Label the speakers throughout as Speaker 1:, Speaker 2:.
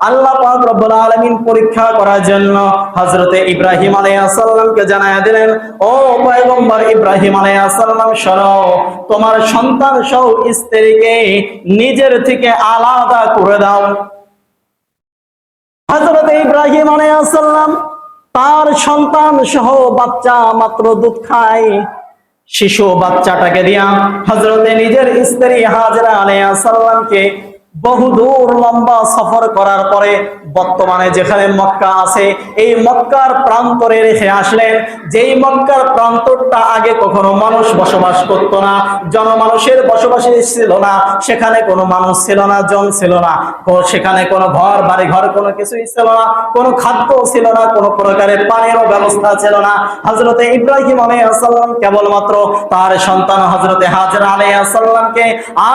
Speaker 1: আল্লাহ পাক রব্বুল আলামিন পরীক্ষা করার জন্য হযরতে ইব্রাহিম আলাইহিস সালামকে জানায়া দিলেন, ও পয়গম্বর ইব্রাহিম আলাইহিস সালাম, শোনো, তোমার সন্তান সহ স্ত্রীকে নিজের থেকে আলাদা করে দাও। হযরতে ইব্রাহিম আলাইহিস সালাম তার সন্তান সহ বাচ্চা মাত্র দুধ খায়, শিশু বাচ্চাটাকে দিয়া হযরতে নিজের স্ত্রী হাজরা আলাইহিস সালামকে বহুদূর লম্বা সফর করার পরে বর্তমানে যেখানে মক্কা আছে এই মক্কার প্রান্তরে রেখে আসলেন। যেই মক্কার প্রান্তরটা আগে কখনো মানুষ বসবাস করত না, জনমানুষের বসবাস ছিল না, সেখানে কোনো মানুষ ছিল না, জন ছিল না, সেখানে কোনো ঘর বাড়ি ঘর কোনো কিছুই ছিল না, কোনো খাদ্য ছিল না, কোনো প্রকারের পানির ব্যবস্থা ছিল না। হযরতে ইব্রাহিম আলাইহিস সালাম কেবলমাত্র তার সন্তান হযরতে হাজরা আলাইহিস সালামকে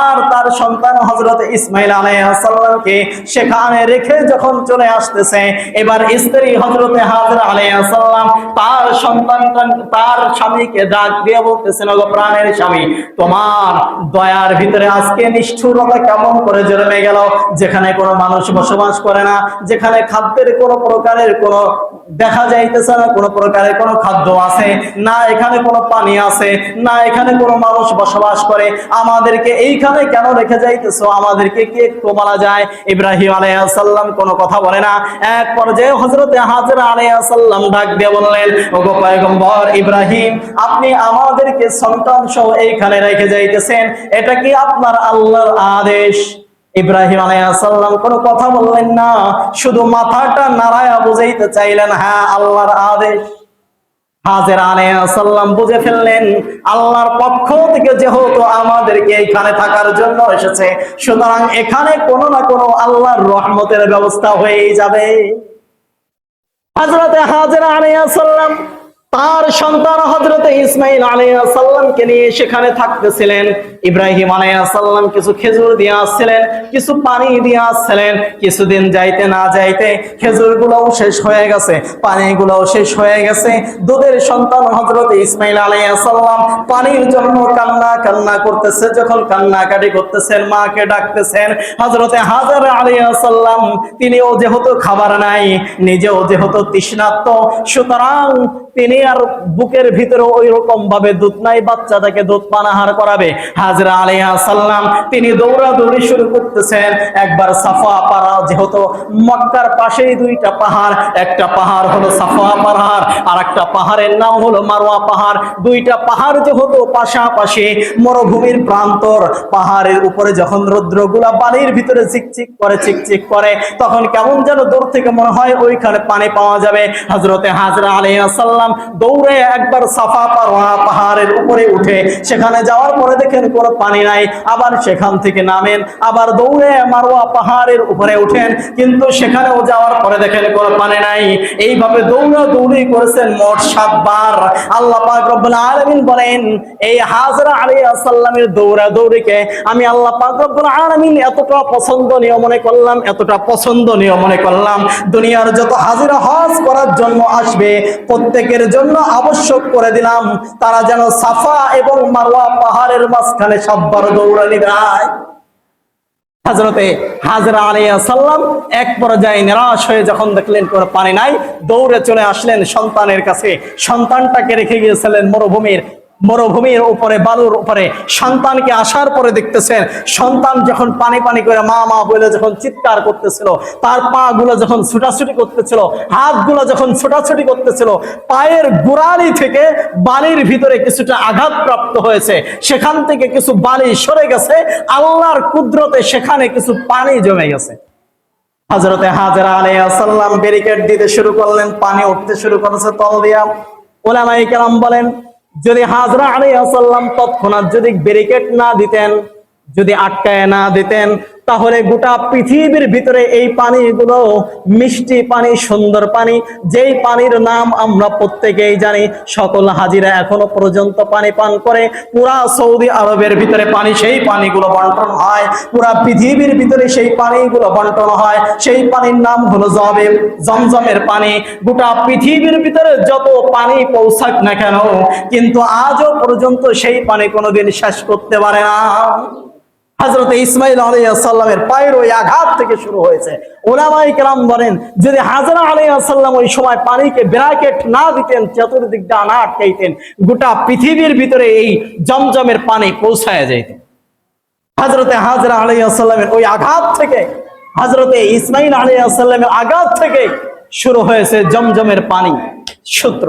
Speaker 1: আর তার সন্তান হযরতে ইসমাইল আলাইহিস সালামকে সেখানে রেখে যখন চলে আসতেছে, এবার স্ত্রী হযরতে হাজরা আলাইহিস সালাম তার সন্তান তার স্বামীকে ডাক দিয়ে বলতেছেন, ওগো প্রাণের স্বামী, তোমার দয়ার ভিতরে আজকে নিষ্ঠুরতা কেমন করে জন্মে গেল, যেখানে কোনো মানুষ বসবাস করে না, যেখানে খাদ্যের কোনো প্রকারের কোনো দেখা যাইতেছে না, কোনো প্রকারের কোনো খাদ্য আছে না, এখানে কোনো পানি আছে না, এখানে কোনো মানুষ বসবাস করে, আমাদেরকে এইখানে কেন রেখে যাইতেছো, আমাদেরকে কি একটু বলা যায়? ইব্রাহিম আলাইহিস সালাম কোনো কথা বলে না। এক পর্যায়ে হযরতে হাজরা আলাইহিস সালাম ডাক দিয়ে বললেন, ওগো পয়গম্বর ইব্রাহিম, আপনি আমাদেরকে সন্তান সহ এইখানে রেখে যাইতেছেন, এটা কি আপনার আল্লাহর আদেশ? ইব্রাহিম আলাইহিস সালাম কোনো কথা বললেন না, শুধু মাথাটা নাড়ায়া বুঝাইতে চাইলেন, হ্যাঁ আল্লাহর আদেশ। হাজরা আলাইহিস সালাম বুঝে ফেললেন আল্লাহর পক্ষ থেকে যেহেতু আমাদেরকে এখানে থাকার জন্য এসেছে, সুতরাং এখানে কোনো না কোনো আল্লাহর রহমতের ব্যবস্থা হয়েই যাবে। হযরতে হাজরা আলাইহিস সালাম তার সন্তান হযরতে ইসমাইল আলাইহিস সালামকে নিয়ে সেখানে থাকতেছিলেন। ইব্রাহিম আলাইহিস সালাম কিছু খেজুর দিয়ে আসছিলেন, কিছু পানি দিয়ে আসছিলেন। কিছুদিন যাইতে না যাইতে খেজুরগুলোও শেষ হয়ে গেছে, পানিগুলোও শেষ হয়ে গেছে। দুধের সন্তান হযরতে ইসমাইল আলাইহিস সালাম পানির জন্য কান্না করতেছে। যখন কান্নাকাটি করতেছেন, মাকে ডাকতেছেন। হযরতে হাজরা আলাইহিস সালাম তিনিও যেহেতু খাবার নাই, নিজেও যেহেতু তৃষ্ণার্ত, সুতরাং তিনি আর বুকের ভিতরে ওই রকম ভাবে দুধ নাই, বাচ্চাটাকে দুধ পানাহার করাবে। হাজরা আলাইহিস সালাম তিনি দৌড়াদৌড়ি শুরু করতেছেন। একবার সাফা পাহাড়, যেহেতু মক্কার পাশেই দুইটা পাহাড়, একটা পাহাড় হলো সাফা পাহাড় আর একটা পাহাড়ের নাম হলো মারওয়া পাহাড়। দুইটা পাহাড় যেহেতু পাশাপাশি, মরুভূমির প্রান্তর, পাহাড়ের উপরে যখন রৌদ্রগুলা বালির ভিতরে চিকচিক করে তখন কেমন যেন দূর থেকে মনে হয় ওইখানে পানি পাওয়া যাবে। হযরতে হাজরা আলাইহিস সালাম দৌড়ে একবার সাফা পাহাড়ের উপরে উঠে সেখানে যাওয়ার পরে দেখেন কোনো পানি নাই, আবার সেখান থেকে নামেন, আবার দৌড়ে মারওয়া পাহাড়ের উপরে উঠেন, কিন্তু সেখানেও যাওয়ার পরে দেখেন কোনো পানি নাই। এইভাবে দৌড়াদৌড়ি করেছেন মোট 7 বার। আল্লাহ পাক রব্বুল আলামিন বলেন, এই হাজরা আলাইহিস সালামের দৌড়াদৌড়িকে আমি আল্লাহ পাক রব্বুল আলামিন এতটা পছন্দনীয় মনে করলাম, দুনিয়ার যত হাজিরা হজ করার জন্য আসবে প্রত্যেকের জন্য আবশ্যক করে দিলাম তারা যেন সাফা এবং মারওয়া পাহাড়ের মাঝখানে 7 বার দৌড়ানি দেয়। হযরতে হাজরা আলাইহিস সালাম এক পর্যায়ে নিরাশ হয়ে যখন দেখলেন কোনো পানি নাই, দৌড়ে চলে আসলেন সন্তানের কাছে। সন্তানটাকে রেখে গিয়েছিলেন মরুভূমির উপরে, বালুর উপরে। সন্তানকে আসার পরে দেখতেছেন সন্তান যখন পানি করে মা বলে যখন চিৎকার করতেছিল, তার পা গুলো যখন ছুটাছুটি করতেছিল, হাতগুলো যখন ছুটাছুটি করতেছিল, পায়ের গোড়ালি থেকে বালির ভিতরে কিছুটা আঘাত প্রাপ্ত হয়েছে, সেখান থেকে কিছু বালি সরে গেছে, আল্লাহর কুদরতে সেখানে কিছু পানি জমে গেছে। হযরতে হাজরা আলাইহিস সালাম ব্যারিকেড দিতে শুরু করলেন, পানি উঠতে শুরু করেছে তল দিয়া। উলামায়ে কেরাম বলেন, যদি হাজরা আলাইহিস সালাম তৎক্ষণাৎ যদি ব্যারিকেড না দিতেন, যদি আটকায় না দিতেন, তাহলে গোটা পৃথিবীর ভিতরে এই পানিগুলো মিষ্টি পানি, সুন্দর পানি, যেই পানির নাম আমরা প্রত্যেকেই জানি। সকল হাজিরা এখনো পর্যন্ত পানি পান করে। পুরা সৌদি আরবের ভিতরে পানি, সেই পানিগুলো বন্টন হয়, পুরা পৃথিবীর ভিতরে সেই পানিগুলো বন্টন হয়। সেই পানির নাম হলো জমজমের পানি। গোটা পৃথিবীর ভিতরে যত পানি পৌঁছাক না কেন, কিন্তু আজও পর্যন্ত সেই পানি কোনোদিন শেষ করতে পারে না। হযরত ইসমাঈল আলাইহিস সালামের পায়ের ওই আঘাত থেকে শুরু হয়েছে। উলামায়ে কেরাম বলেন, যদি হাজরা আলাইহিস সালাম ওই সময় পানিকে ব্র্যাকেট না দিতেন, চতুর্দিক দিয়ে না আটকাইতেন, গোটা পৃথিবীর ভিতরে এই জমজমের পানি পৌঁছায় যেত। হযরতে হাজরা আলাইহিস সালামের ওই আঘাত থেকে, হযরতে ইসমাঈল আলাইহিস সালামের আঘাত থেকে শুরু হয়েছে জমজমের পানি সূত্র।